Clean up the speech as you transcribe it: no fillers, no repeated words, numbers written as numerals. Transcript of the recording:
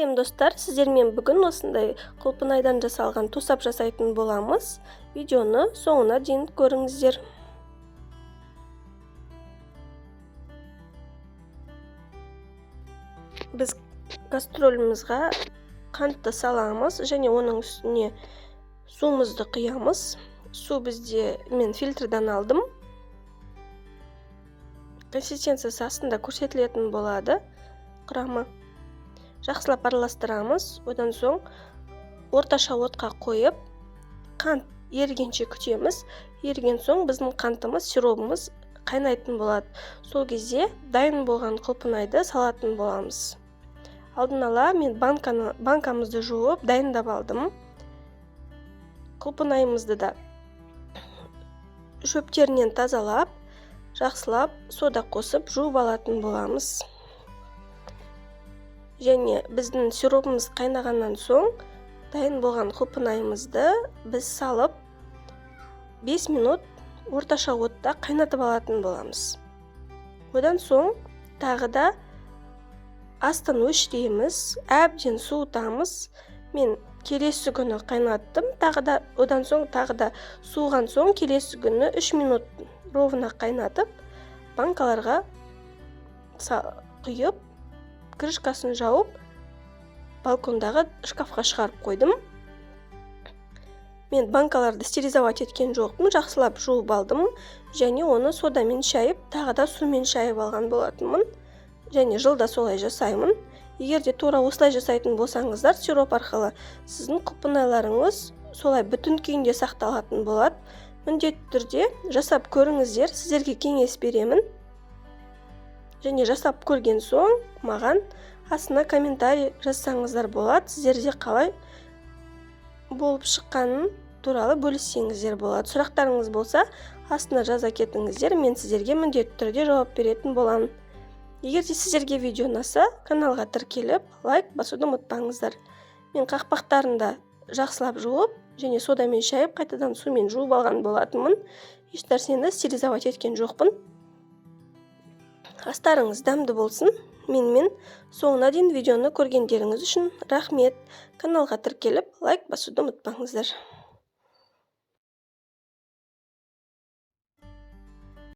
Сәлем достар, сіздермен бүгін осындай құлпынайдан жасалған тосап жасайтын боламыз. Видеоны соңына дейін көріңіздер. Біз кастрөлімізге қантты саламыз және оның үстіне суымызды құямыз. Су бізде мен фильтрдан алдым. Консистенциясы астында көрсетілетін болады. Құрамы. Жақсылап араластырамыз. Одан соң орташа отқа қойып, қант ерігенше күтеміз. Еріген соң біздің қантымыз, сиробымыз қайнайтын болады. Сол кезде дайын болған құлпынайды салатын боламыз. Алдын ала мен банкамызды жуып дайындап алдым. Құлпынайымызды да шөптерінен тазалап, жақсылап сода қосып жуып алатын боламыз. Және біздің сиробымыз қайнағаннан соң дайын болған құлпынайымызды біз салып 5 минут орташа отта қайнатып алатын боламыз. Одан соң тағы да астын өшіреміз, әбден суытамыз. Мен келесі күні қайнаттым, одан соң тағы да суыған соң келесі күні 3 минут ровно қайнатып, банкаларға құйып, крышкасын жауып, балкондағы шкафқа шығарып қойдым. Мен банкаларды стерилизовать еткен жоқпын, жақсылап жуып алдым, және оны содамен шайып, тағы да сумен шайып алған болатынмын, және жылда солай жасаймын. Егер де тура осылай жасайтын болсаңыздар, сироп арқылы сіздің құлпынайларыңыз солай бүтін күйінде сақталатын болады. Міндетті түрде жасап көріңіздер, сіздерге кеңес беремін. Және жасап көрген соң маған астына комментарий жазсаңыздар болады. Сіздерде қалай болып шыққанын туралы бөліссеңіздер болады. Сұрақтарыңыз болса, астына жаза кетіңіздер. Мен сіздерге міндетті түрде жауап беретін боламын. Егер де сіздерге видео ұнаса, каналға тіркеліп, лайк басуды ұмытпаңыздар. Мен қақпақтарында жақсылап жуып, және содамен шайып, қайтадан сумен жуып алған болатынмын. Еш нәрсені стерилизовать еткен жоқпын. Астарыңыз дәмді болсын. Менімен соңына дейін видеоны көргендеріңіз үшін рахмет. Каналға тіркеліп, лайк басуды ұмытпаңыздар.